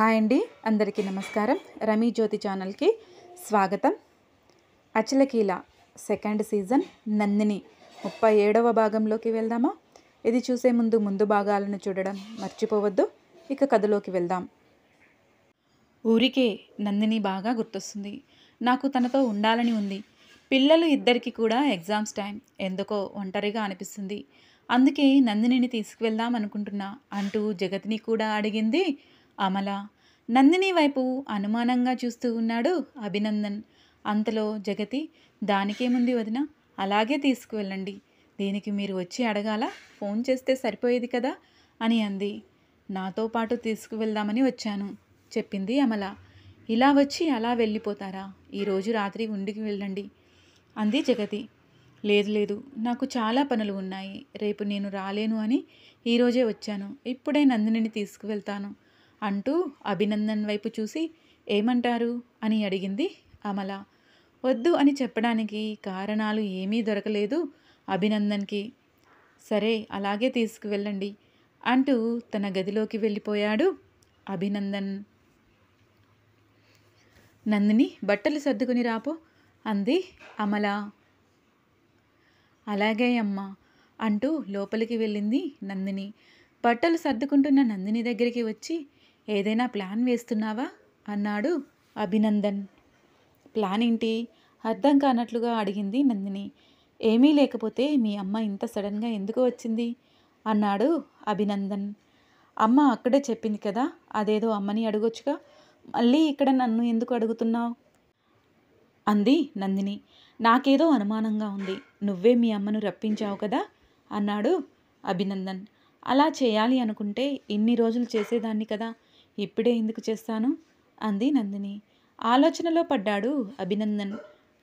Hi అండి, అందరికీ నమస్కారం. రమీ జ్యోతి ఛానల్కి స్వాగతం. అచలకీల సెకండ్ సీజన్ నందిని 37వ భాగంలోకి వెళ్దామా? ఇది చూసే ముందు భాగాలను చూడడం మర్చిపోవద్దు. ఇక కథలోకి వెళ్దాం. ఊరికే నందిని బాగా గుర్తొస్తుంది. నాకు తనతో ఉండాలని ఉంది. పిల్లలు ఇద్దరికి కూడా ఎగ్జామ్స్ టైం. ఎందుకో ఒంటరిగా అనిపిస్తుంది. అందుకే నందినిని తీసుకువెళ్దాం అనుకుంటున్నా అంటూ జగతిని కూడా అడిగింది అమల. నందిని వైపు అనుమానంగా చూస్తూ ఉన్నాడు అభినందన్. అంతలో జగతి, దానికేముంది వదిన, అలాగే తీసుకువెళ్ళండి. దీనికి మీరు వచ్చి అడగాల, ఫోన్ చేస్తే సరిపోయేది కదా అని అంది. నాతో పాటు తీసుకువెళ్దామని వచ్చాను చెప్పింది అమల. ఇలా వచ్చి అలా వెళ్ళిపోతారా? ఈరోజు రాత్రి ఉండికి వెళ్ళండి అంది జగతి. లేదు, నాకు చాలా పనులు ఉన్నాయి. రేపు నేను రాలేను అని ఈరోజే వచ్చాను. ఇప్పుడే నందినిని తీసుకువెళ్తాను అంటూ అభినందన్ వైపు చూసి ఏమంటారు అని అడిగింది అమల. వద్దు అని చెప్పడానికి కారణాలు ఏమీ దొరకలేదు అభినందన్కి. సరే, అలాగే తీసుకువెళ్ళండి అంటూ తన గదిలోకి వెళ్ళిపోయాడు అభినందన్. నందిని, బట్టలు సర్దుకుని రాపో అంది అమల. అలాగే అమ్మా అంటూ లోపలికి వెళ్ళింది నందిని. బట్టలు సర్దుకుంటున్న నందిని దగ్గరికి వచ్చి, ఏదైనా ప్లాన్ వేస్తున్నావా అన్నాడు అభినందన్. ప్లాన్ ఏంటి? అర్థం కానట్లుగా అడిగింది నందిని. ఏమీ లేకపోతే మీ అమ్మ ఇంత సడన్గా ఎందుకు వచ్చింది అన్నాడు అభినందన్. అమ్మ అక్కడే చెప్పింది కదా, అదేదో అమ్మని అడగొచ్చుగా, మళ్ళీ ఇక్కడ నన్ను ఎందుకు అడుగుతున్నావు అంది నందిని. నాకేదో అనుమానంగా ఉంది. నువ్వే మీ అమ్మను రప్పించావు కదా అన్నాడు అభినందన్. అలా చేయాలి అనుకుంటే ఇన్ని రోజులు చేసేదాన్ని కదా, ఇప్పుడే ఎందుకు చేస్తాను అంది నందిని. ఆలోచనలో పడ్డాడు అభినందన్.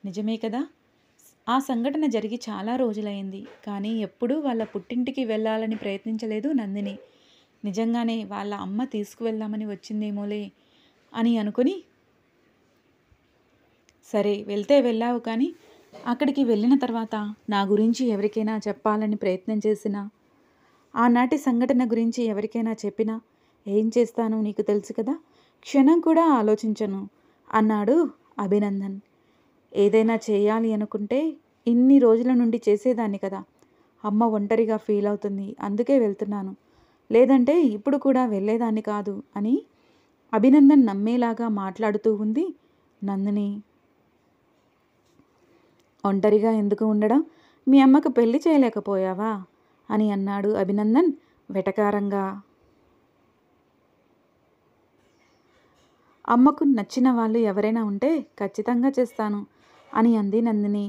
నిజమే కదా, ఆ సంఘటన జరిగి చాలా రోజులైంది. కానీ ఎప్పుడూ వాళ్ళ పుట్టింటికి వెళ్ళాలని ప్రయత్నించలేదు నందిని. నిజంగానే వాళ్ళ అమ్మ తీసుకువెళ్దామని వచ్చిందేమోలే అని అనుకుని, సరే వెళ్తే వెళ్ళావు, కానీ అక్కడికి వెళ్ళిన తర్వాత నా గురించి ఎవరికైనా చెప్పాలని ప్రయత్నం చేసినా, ఆనాటి సంఘటన గురించి ఎవరికైనా చెప్పినా ఏం చేస్తాను నీకు తెలుసు కదా, క్షణం కూడా ఆలోచించను అన్నాడు అభినందన్. ఏదైనా చేయాలి అనుకుంటే ఇన్ని రోజుల నుండి చేసేదాన్ని కదా, అమ్మ ఒంటరిగా ఫీల్ అవుతుంది, అందుకే వెళ్తున్నాను, లేదంటే ఇప్పుడు కూడా వెళ్ళేదాన్ని కాదు అని అభినందన్ నమ్మేలాగా మాట్లాడుతూ ఉంది నందిని. ఒంటరిగా ఎందుకు ఉండడం, మీ అమ్మకు పెళ్లి చేయలేకపోయావా అని అన్నాడు అభినందన్ వెటకారంగా. అమ్మకు నచ్చిన వాళ్ళు ఎవరైనా ఉంటే ఖచ్చితంగా చేస్తాను అని అంది నందిని.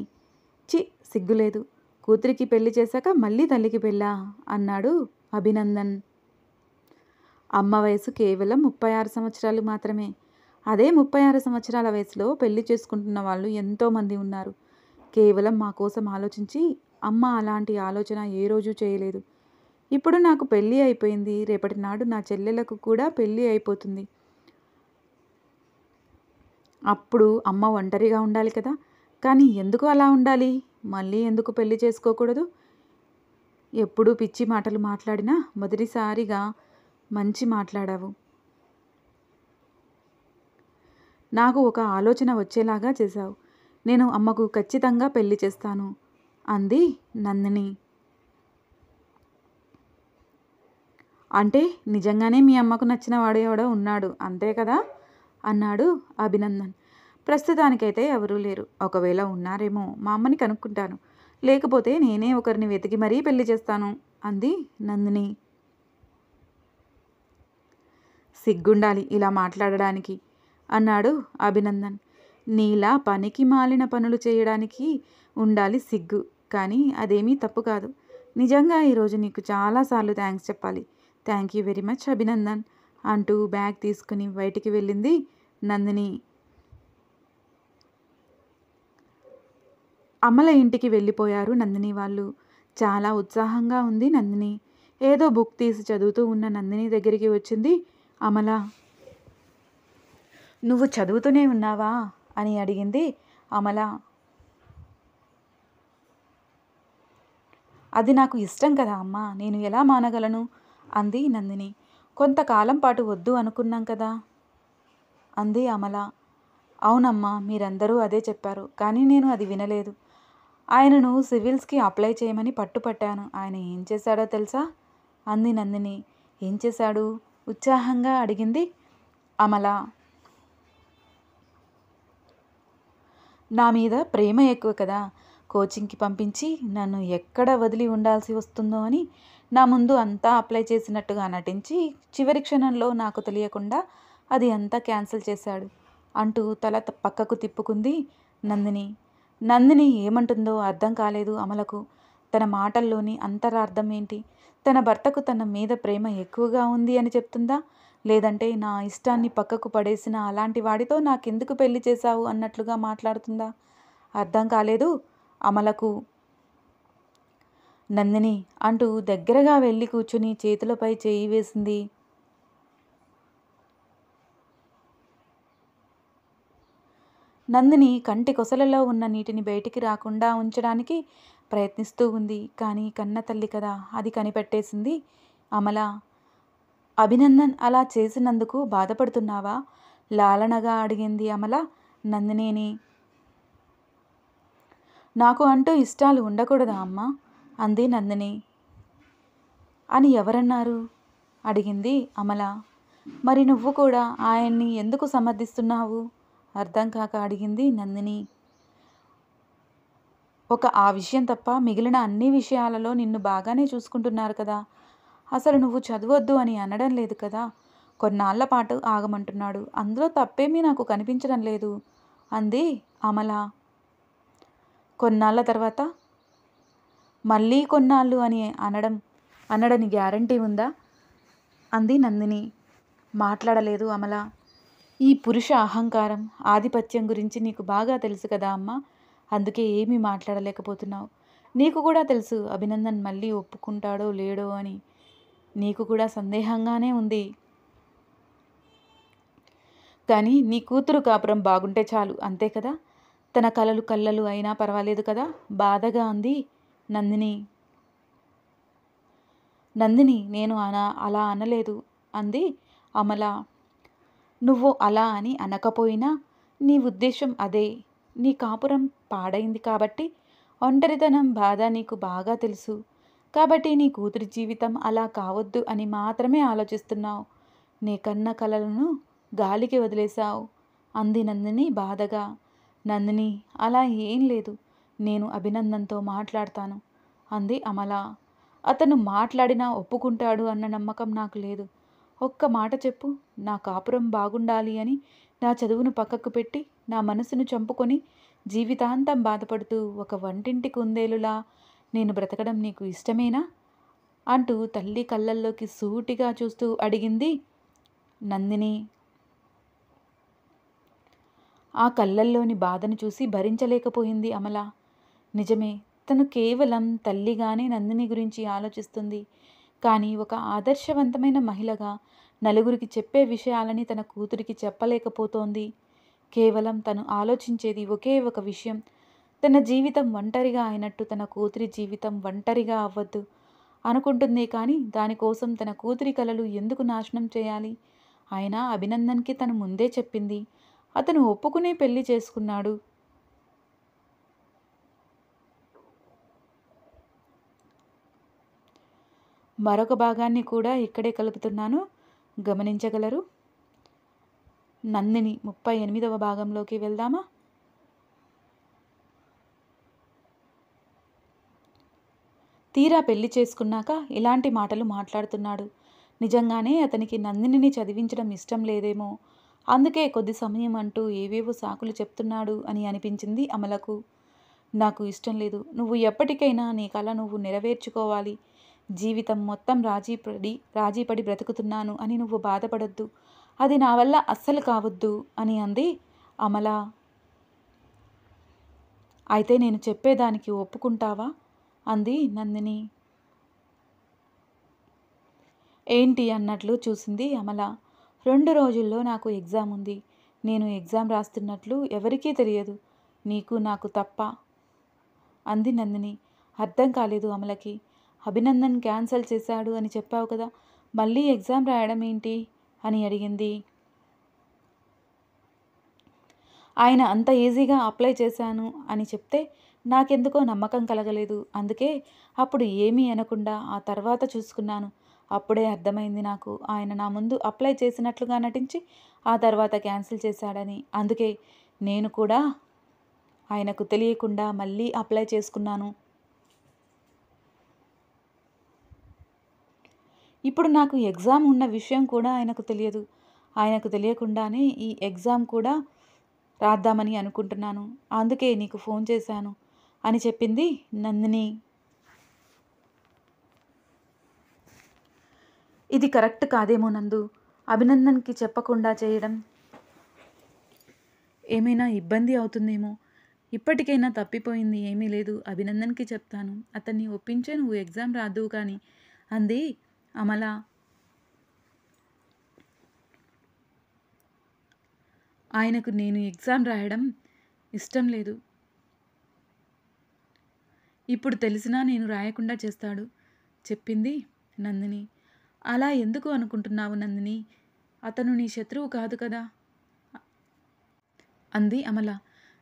చి, సిగ్గులేదు, కూతురికి పెళ్లి చేశాక మళ్ళీ తల్లికి పెళ్ళా అన్నాడు అభినందన్. అమ్మ వయసు కేవలం 36 సంవత్సరాలు మాత్రమే. అదే 36 సంవత్సరాల వయసులో పెళ్లి చేసుకుంటున్న వాళ్ళు ఎంతోమంది ఉన్నారు. కేవలం మా కోసం ఆలోచించి అమ్మ అలాంటి ఆలోచన ఏ రోజు చేయలేదు. ఇప్పుడు నాకు పెళ్ళి అయిపోయింది, రేపటి నాడు నా చెల్లెలకు కూడా పెళ్ళి అయిపోతుంది. అప్పుడు అమ్మ ఒంటరిగా ఉండాలి కదా, కానీ ఎందుకు అలా ఉండాలి? మళ్ళీ ఎందుకు పెళ్లి చేసుకోకూడదు? ఎప్పుడూ పిచ్చి మాటలు మాట్లాడినా మొదటిసారిగా మంచి మాట్లాడావు. నాకు ఒక ఆలోచన వచ్చేలాగా చేశావు. నేను అమ్మకు ఖచ్చితంగా పెళ్లి చేస్తాను అంది నందిని. అంటే నిజంగానే మీ అమ్మకు నచ్చిన వాడేవాడో ఉన్నాడు అంతే కదా అన్నాడు అభినందన్. ప్రస్తుతానికైతే ఎవరూ లేరు. ఒకవేళ ఉన్నారేమో మా అమ్మని కనుక్కుంటాను, లేకపోతే నేనే ఒకరిని వెతికి మరీ పెళ్లి చేస్తాను అంది నందిని. సిగ్గుండాలి ఇలా మాట్లాడడానికి అన్నాడు అభినందన్. నీలా పనికి మాలిన పనులు చేయడానికి ఉండాలి సిగ్గు, కానీ అదేమీ తప్పు కాదు. నిజంగా ఈరోజు నీకు చాలాసార్లు థ్యాంక్స్ చెప్పాలి. Thank you very much Abhinandan అంటూ బ్యాగ్ తీసుకుని బయటికి వెళ్ళింది నందిని. అమల ఇంటికి వెళ్ళిపోయారు నందిని వాళ్ళు. చాలా ఉత్సాహంగా ఉంది నందిని. ఏదో బుక్ తీసి చదువుతూ ఉన్న నందిని దగ్గరికి వచ్చింది అమల. నువ్వు చదువుతూనే ఉన్నావా అని అడిగింది అమల. అది నాకు ఇష్టం కదా అమ్మా, నేను ఎలా మానగలను అంది నందిని. కొంతకాలం పాటు వద్దు అనుకున్నాం కదా అంది అమల. అవునమ్మా, మీరందరూ అదే చెప్పారు, కానీ నేను అది వినలేదు. ఆయనను సివిల్స్కి అప్లై చేయమని పట్టుపట్టాను. ఆయన ఏం చేశాడో తెలుసా? అంది నందిని. ఏం చేశాడు? ఉత్సాహంగా అడిగింది అమల. నా మీద ప్రేమ ఎక్కువ కదా, కోచింగ్కి పంపించి నన్ను ఎక్కడ వదిలి ఉండాల్సి వస్తుందో అని నా ముందు అంతా అప్లై చేసినట్టుగా నటించి చివరి క్షణంలో నాకు తెలియకుండా అది అంతా క్యాన్సిల్ చేశాడు అంటూ తల పక్కకు తిప్పుకుంది నందిని. నందిని ఏమంటుందో అర్థం కాలేదు అమలకు. తన మాటల్లోని అంతరార్థం ఏంటి? తన భర్తకు తన మీద ప్రేమ ఎక్కువగా ఉంది అని చెప్తుందా, లేదంటే నా ఇష్టాన్ని పక్కకు పడేసిన అలాంటి వాడితో నాకెందుకు పెళ్లి చేశావు అన్నట్లుగా మాట్లాడుతుందా? అర్థం కాలేదు అమలకు. నందిని అంటూ దగ్గరగా వెళ్ళి కూర్చుని చేతులపై చేయి వేసింది. నందిని కంటి కొసలలో ఉన్న నీటిని బయటికి రాకుండా ఉంచడానికి ప్రయత్నిస్తూ ఉంది. కానీ కన్న తల్లి కదా, అది కనిపెట్టేసింది అమల. అభినందన్ అలా చేసినందుకు బాధపడుతున్నావా? లాలనగా అడిగింది అమల నందినిని. నాకు అంటూ ఇష్టాలు ఉండకూడదా అమ్మా? అంది నందిని. అని ఎవరన్నారు? అడిగింది అమల. మరి నువ్వు కూడా ఆయన్ని ఎందుకు సమర్థిస్తున్నావు? అర్థం కాక అడిగింది నందిని. ఆ విషయం తప్ప మిగిలిన అన్ని విషయాలలో నిన్ను బాగానే చూసుకుంటున్నారు కదా. అసలు నువ్వు చదవొద్దు అని అనడం లేదు కదా. కొన్నాళ్ల పాటు ఆగమంటున్నాడు. అందులో తప్పేమీ నాకు కనిపించడం లేదు అంది అమల. కొన్నాళ్ళ తర్వాత మళ్ళీ కొన్నాళ్ళు అని అనడని గ్యారంటీ ఉందా? అంది నందిని. మాట్లాడలేదు అమల. ఈ పురుష అహంకారం, ఆధిపత్యం గురించి నీకు బాగా తెలుసు కదా అమ్మా. అందుకే ఏమీ మాట్లాడలేకపోతున్నావు. నీకు కూడా తెలుసు అభినందన్ మళ్ళీ ఒప్పుకుంటాడో లేడో అని. నీకు కూడా సందేహంగానే ఉంది. కానీ నీ కూతురు కాపురం బాగుంటే చాలు, అంతే కదా. తన కలలు కళ్ళలు అయినా పర్వాలేదు కదా, బాధగా అంది నందిని. నేను అలా అనలేదు అంది అమల. నువ్వు అలా అని అనకపోయినా నీ ఉద్దేశం అదే. నీ కాపురం పాడైంది కాబట్టి ఒంటరితనం బాధ నీకు బాగా తెలుసు. కాబట్టి నీ కూతురి జీవితం అలా కావద్దు అని మాత్రమే ఆలోచిస్తున్నావు. నీ కన్న కలలను గాలికి వదిలేశావు అంది నందిని బాధగా. నందిని, అలా ఏం లేదు. నేను అభినందన్తో మాట్లాడతాను అంది అమల. అతను మాట్లాడినా ఒప్పుకుంటాడు అన్న నమ్మకం నాకు లేదు. ఒక్క మాట చెప్పు. నా కాపురం బాగుండాలి అని నా చదువును పక్కకు పెట్టి నా మనసును చంపుకొని జీవితాంతం బాధపడుతూ ఒక వంటింటి కుందేలులా నేను బ్రతకడం నీకు ఇష్టమేనా? అంటూ తల్లి కళ్ళల్లోకి సూటిగా చూస్తూ అడిగింది నందిని. ఆ కళ్ళల్లోని బాధను చూసి భరించలేకపోయింది అమల. నిజమే, తను కేవలం తల్లిగానే నందిని గురించి ఆలోచిస్తుంది. కానీ ఒక ఆదర్శవంతమైన మహిళగా నలుగురికి చెప్పే విషయాలని తన కూతురికి చెప్పలేకపోతోంది. కేవలం తను ఆలోచించేది ఒకే ఒక విషయం. తన జీవితం ఒంటరిగా అయినట్టు తన కూతురి జీవితం ఒంటరిగా అవ్వద్దు అనుకుంటుంది. కానీ దానికోసం తన కూతురి కలలు ఎందుకు నాశనం చేయాలి? అయినా అభినందన్కి తను ముందే చెప్పింది. అతను ఒప్పుకునే పెళ్లి చేసుకున్నాడు. మరొక భాగాన్ని కూడా ఇక్కడే కలుపుతున్నాను, గమనించగలరు. నందిని 38వ భాగంలోకి వెళ్దామా? తీరా పెళ్లి చేసుకున్నాక ఇలాంటి మాటలు మాట్లాడుతున్నాడు. నిజంగానే అతనికి నందినిని చదివించడం ఇష్టం లేదేమో. అందుకే కొద్ది సమయం అంటూ ఏవేవో సాకులు చెప్తున్నాడు అని అనిపించింది అమలకు. నాకు ఇష్టం లేదు. నువ్వు ఎప్పటికైనా నీ కల నువ్వు నెరవేర్చుకోవాలి. జీవితం మొత్తం రాజీపడి బ్రతుకుతున్నాను అని నువ్వు బాధపడొద్దు. అది నా వల్ల అస్సలు కావద్దు అని అంది అమల. అయితే నేను చెప్పేదానికి ఒప్పుకుంటావా? అంది నందిని. ఏంటి అన్నట్లు చూసింది అమల. 2 రోజుల్లో నాకు ఎగ్జామ్ ఉంది. నేను ఎగ్జామ్ రాస్తున్నట్లు ఎవరికీ తెలియదు, నీకు నాకు తప్ప అంది నందిని. అర్థం కాలేదు అమలకి. అభినందన్ క్యాన్సల్ చేశాడు అని చెప్పావు కదా, మళ్ళీ ఎగ్జామ్ రాయడం ఏంటి అని అడిగింది. ఆయన అంత ఈజీగా అప్లై చేశాను అని చెప్తే నాకెందుకో నమ్మకం కలగలేదు. అందుకే అప్పుడు ఏమీ అనకుండా ఆ తర్వాత చూసుకున్నాను. అప్పుడే అర్థమైంది నాకు ఆయన నా ముందు అప్లై చేసినట్లుగా నటించి ఆ తర్వాత క్యాన్సిల్ చేశాడని. అందుకే నేను కూడా ఆయనకు తెలియకుండా మళ్ళీ అప్లై చేసుకున్నాను. ఇప్పుడు నాకు ఎగ్జామ్ ఉన్న విషయం కూడా ఆయనకు తెలియదు. ఆయనకు తెలియకుండానే ఈ ఎగ్జామ్ కూడా రాద్దామని అనుకుంటున్నాను. అందుకే నీకు ఫోన్ చేశాను అని చెప్పింది నందిని. ఇది కరెక్ట్ కాదేమో నందు. అభినందన్కి చెప్పకుండా చేయడం ఏమైనా ఇబ్బంది అవుతుందేమో. ఇప్పటికైనా తప్పిపోయింది ఏమీ లేదు. అభినందన్కి చెప్తాను. అతన్ని ఒప్పించే నువ్వు ఎగ్జామ్ రాద్దువు కానీ అంది అమల. ఆయనకు నేను ఎగ్జామ్ రాయడం ఇష్టం లేదు. ఇప్పుడు తెలిసినా నేను రాయకుండా చేస్తాడు చెప్పింది నందిని. అలా ఎందుకు అనుకుంటున్నావు నందిని? అతను నీ శత్రువు కాదు కదా అంది అమల.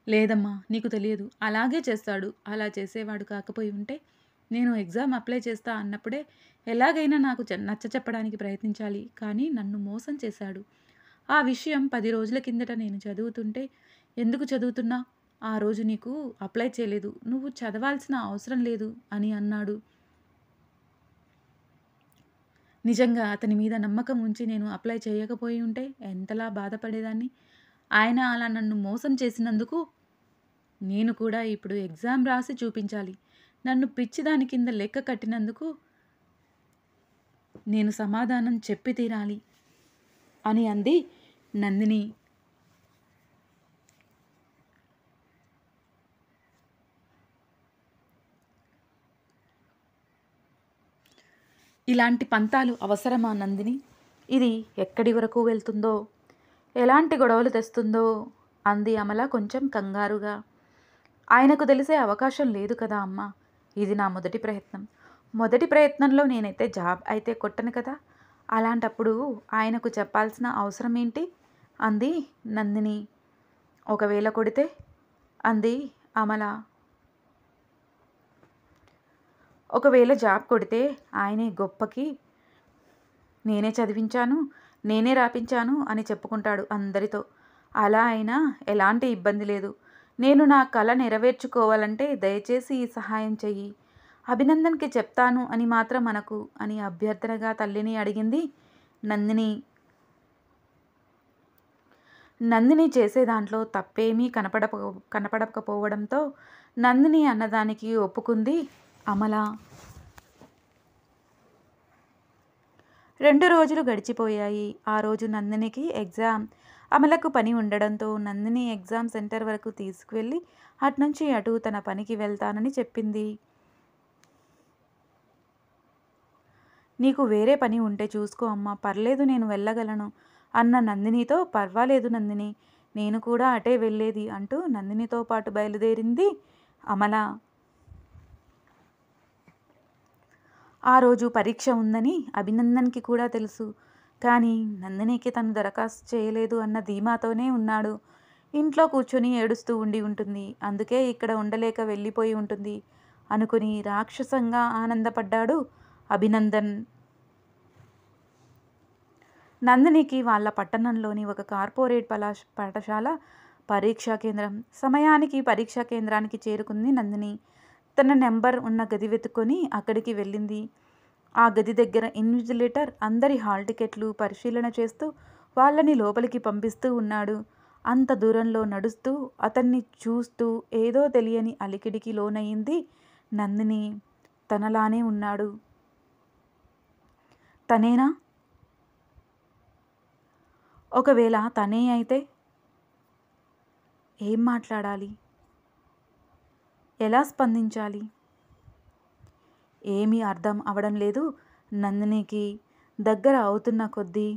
లేదమ్మా, నీకు తెలియదు. అలాగే చేస్తాడు. అలా చేసేవాడు కాకపోయి ఉంటే నేను ఎగ్జామ్ అప్లై చేస్తా అన్నప్పుడే ఎలాగైనా నాకు నచ్చ చెప్పడానికి ప్రయత్నించాలి. కానీ నన్ను మోసం చేశాడు. ఆ విషయం 10 రోజుల కిందట నేను చదువుతుంటే ఎందుకు చదువుతున్నా? ఆ రోజు నీకు అప్లై చేయలేదు. నువ్వు చదవాల్సిన అవసరం లేదు అని అన్నాడు. నిజంగా అతని మీద నమ్మకం ఉంచి నేను అప్లై చేయకపోయి ఉంటే ఎంతలా బాధపడేదాన్ని. ఆయన అలా నన్ను మోసం చేసినందుకు నేను కూడా ఇప్పుడు ఎగ్జామ్ రాసి చూపించాలి. నన్ను పిచ్చిదాని కింద లెక్క కట్టినందుకు నేను సమాధానం చెప్పి తీరాలి అని అంది నందిని. ఇలాంటి పంతాలు అవసరమా నందిని? ఇది ఎక్కడి వరకు వెళ్తుందో, ఎలాంటి గొడవలు తెస్తుందో అంది అమల కొంచెం కంగారుగా. ఆయనకు తెలిసే అవకాశం లేదు కదా అమ్మా. ఇది నా మొదటి ప్రయత్నం. మొదటి ప్రయత్నంలో నేనైతే జాబ్ అయితే కొట్టను కదా. అలాంటప్పుడు ఆయనకు చెప్పాల్సిన అవసరం ఏంటి అంది నందిని. ఒకవేళ కొడితే అంది అమల. ఒకవేళ జాబ్ కొడితే ఆయనే గొప్పకి నేనే చదివించాను, నేనే రాపించాను అని చెప్పుకుంటాడు అందరితో. అలా అయినా ఎలాంటి ఇబ్బంది లేదు. నేను నా కల నెరవేర్చుకోవాలంటే దయచేసి ఈ సహాయం చెయ్యి. అభినందన్కి చెప్తాను అని మాత్రం అనకు అని అభ్యర్థనగా తల్లిని అడిగింది నందిని. నందిని చేసే దాంట్లో తప్పేమీ కనపడకపోవడంతో నందిని అన్నదానికి ఒప్పుకుంది అమల. 2 రోజులు గడిచిపోయాయి. ఆ రోజు నందినికి ఎగ్జామ్. అమలకు పని ఉండడంతో నందిని ఎగ్జామ్ సెంటర్ వరకు తీసుకువెళ్ళి అట్నుంచి అటు తన పనికి వెళ్తానని చెప్పింది. నీకు వేరే పని ఉంటే చూసుకో అమ్మా, పర్లేదు నేను వెళ్ళగలను అన్న నందినితో పర్వాలేదు నందిని, నేను కూడా అటే వెళ్ళేది అంటూ నందినితో పాటు బయలుదేరింది అమల. ఆ రోజు పరీక్ష ఉందని అభినందన్కి కూడా తెలుసు. కానీ నందినికి తను దరఖాస్తు చేయలేదు అన్న ధీమాతోనే ఉన్నాడు. ఇంట్లో కూర్చొని ఏడుస్తూ ఉండి ఉంటుంది. అందుకే ఇక్కడ ఉండలేక వెళ్ళిపోయి ఉంటుంది అనుకుని రాక్షసంగా ఆనందపడ్డాడు అభినందన్. నందినికి వాళ్ళ పట్టణంలోని ఒక కార్పొరేట్ పాఠశాల పరీక్షా కేంద్రం. సమయానికి పరీక్షా కేంద్రానికి చేరుకుంది నందిని. తన నెంబర్ ఉన్న గది వెతుక్కొని అక్కడికి వెళ్ళింది. ఆ గది దగ్గర ఇన్విజిలేటర్ అందరి హాల్ టికెట్లు పరిశీలన చేస్తూ వాళ్ళని లోపలికి పంపిస్తూ ఉన్నాడు. అంత దూరంలో నడుస్తూ అతన్ని చూస్తూ ఏదో తెలియని అలికిడికి లోనయింది నందిని. తనలానే ఉన్నాడు. తనేనా? ఒకవేళ తనే అయితే ఏం మాట్లాడాలి? ఎలా స్పందించాలి? ఏమీ అర్థం అవడం లేదు నందినికి. దగ్గర అవుతున్న కొద్దీ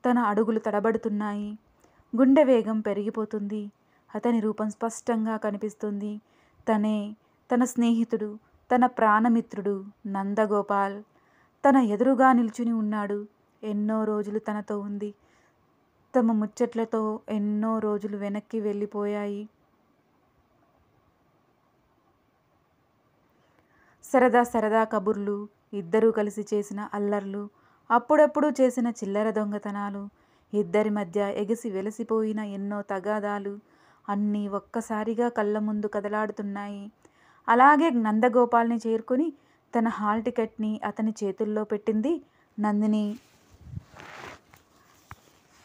తన అడుగులు తడబడుతున్నాయి. గుండె వేగం పెరిగిపోతుంది. అతని రూపం స్పష్టంగా కనిపిస్తుంది. తనే, తన స్నేహితుడు, తన ప్రాణమిత్రుడు నందగోపాల్ తన ఎదురుగా నిల్చుని ఉన్నాడు. ఎన్నో రోజులు తనతో ఉంది. తమ ముచ్చట్లతో ఎన్నో రోజులు వెనక్కి వెళ్ళిపోయాయి. సరదా సరదా కబుర్లు, ఇద్దరూ కలిసి చేసిన అల్లర్లు, అప్పుడప్పుడు చేసిన చిల్లర దొంగతనాలు, ఇద్దరి మధ్య ఎగిసి వెలసిపోయిన ఎన్నో తగాదాలు అన్నీ ఒక్కసారిగా కళ్ళ ముందు కదలాడుతున్నాయి. అలాగే నందగోపాల్ని చేరుకుని తన హాల్ టికెట్ని అతని చేతుల్లో పెట్టింది నందిని.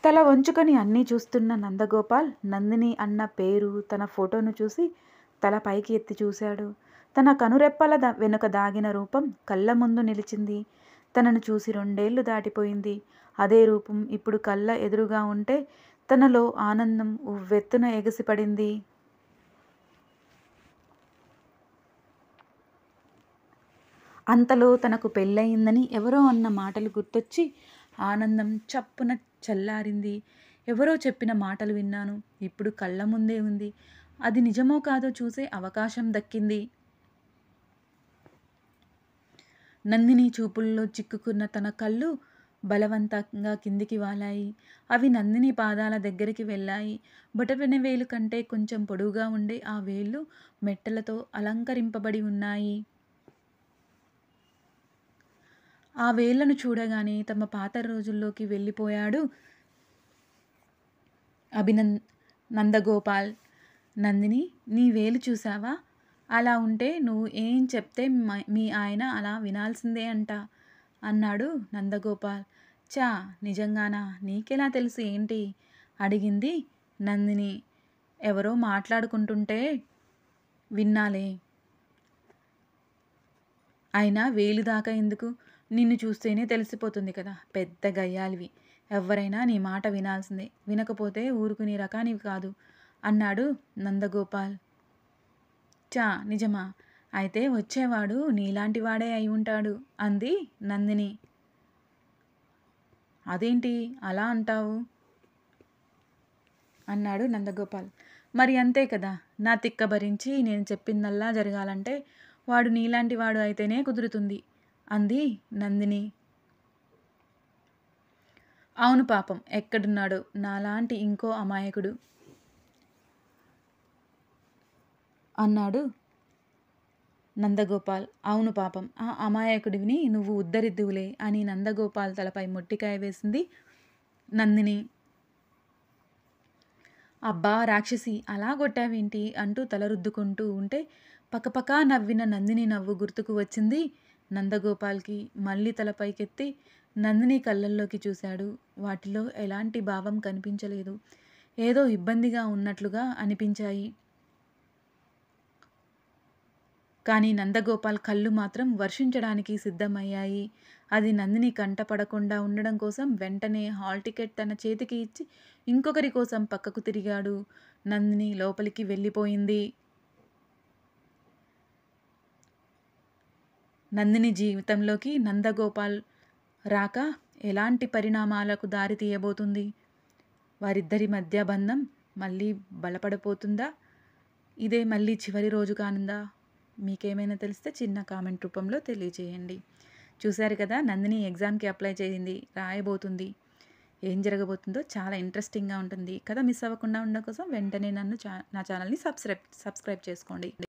తల వంచుకొని అన్నీ చూస్తున్న నందగోపాల్ నందిని అన్న పేరు, తన ఫోటోను చూసి తల పైకి ఎత్తి చూశాడు. తన కనురెప్పల వెనుక దాగిన రూపం కళ్ళ ముందు నిలిచింది. తనను చూసి 2 ఏళ్లు దాటిపోయింది. అదే రూపం ఇప్పుడు కళ్ళ ఎదురుగా ఉంటే తనలో ఆనందం ఉవ్వెత్తున ఎగసిపడింది. అంతలో తనకు పెళ్ళయిందని ఎవరో అన్న మాటలు గుర్తొచ్చి ఆనందం చప్పున చల్లారింది. ఎవరో చెప్పిన మాటలు విన్నాను, ఇప్పుడు కళ్ళ ముందే ఉంది. అది నిజమో కాదో చూసే అవకాశం దక్కింది. నందిని చూపుల్లో చిక్కుకున్న తన కళ్ళు బలవంతంగా కిందికి వాలాయి. అవి నందిని పాదాల దగ్గరికి వెళ్ళాయి. బొటనవేలు వేలు కంటే కొంచెం పొడవుగా ఉండే ఆ వేళ్ళు మెట్టలతో అలంకరింపబడి ఉన్నాయి. ఆ వేళ్లను చూడగానే తమ పాత రోజుల్లోకి వెళ్ళిపోయాడు నందగోపాల్. నందిని, నీ వేలు చూసావా? అలా ఉంటే నువ్వు ఏం చెప్తే మీ ఆయన అలా వినాల్సిందే అంట అన్నాడు నందగోపాల్. చా, నిజంగానా? నీకెలా తెలుసు ఏంటి? అడిగింది నందిని. ఎవరో మాట్లాడుకుంటుంటే విన్నాలే. అయినా వేలు దాకా ఎందుకు? నిన్ను చూస్తేనే తెలిసిపోతుంది కదా, పెద్ద గయ్యాలివి. ఎవరైనా నీ మాట వినాల్సిందే, వినకపోతే ఊరుకునే రకానివి కాదు అన్నాడు నందగోపాల్. చా, నిజమా? అయితే వచ్చేవాడు నీలాంటి వాడే అయి ఉంటాడు అంది నందిని. అదేంటి అలా అంటావు అన్నాడు నందగోపాల్. మరి అంతే కదా, నా తిక్క భరించి నేను చెప్పిందల్లా జరగాలంటే వాడు నీలాంటి వాడు అయితేనే కుదురుతుంది అంది నందిని. అవును పాపం, ఎక్కడున్నాడో నాలాంటి ఇంకో అమాయకుడు అన్నాడు నందగోపాల్. అవును పాపం, ఆ అమాయకుడిని నువ్వు ఉద్ధరిద్దువులే అని నందగోపాల్ తలపై మొట్టికాయ వేసింది నందిని. అబ్బా రాక్షసి, అలా కొట్టావేంటి అంటూ తల రుద్దుకుంటూ ఉంటే పకపకా నవ్విన నందిని నవ్వు గుర్తుకు వచ్చింది నందగోపాల్కి. మళ్ళీ తలపైకెత్తి నందిని కళ్ళల్లోకి చూశాడు. వాటిలో ఎలాంటి భావం కనిపించలేదు. ఏదో ఇబ్బందిగా ఉన్నట్లుగా అనిపించాయి. కానీ నందగోపాల్ కళ్ళు మాత్రం వర్షించడానికి సిద్ధమయ్యాయి. అది నందిని కంటపడకుండా ఉండడం కోసం వెంటనే హాల్ టికెట్ తన చేతికి ఇచ్చి ఇంకొకరి కోసం పక్కకు తిరిగాడు. నందిని లోపలికి వెళ్ళిపోయింది. నందిని జీవితంలోకి నందగోపాల్ రాక ఎలాంటి పరిణామాలకు దారి తీయబోతుంది? వారిద్దరి మధ్య బంధం మళ్ళీ బలపడబోతుందా? ఇదే మళ్ళీ చివరి రోజు కానుందా? మీకేమైనా తెలిస్తే చిన్న కామెంట్ రూపంలో తెలియజేయండి. చూశారు కదా, నందిని ఎగ్జామ్కి అప్లై చేసింది, రాయబోతుంది. ఏం జరగబోతుందో చాలా ఇంట్రెస్టింగ్గా ఉంటుంది. కథ మిస్ అవ్వకుండా ఉండడం కోసం వెంటనే నా ఛానల్ని సబ్స్క్రైబ్ చేసుకోండి.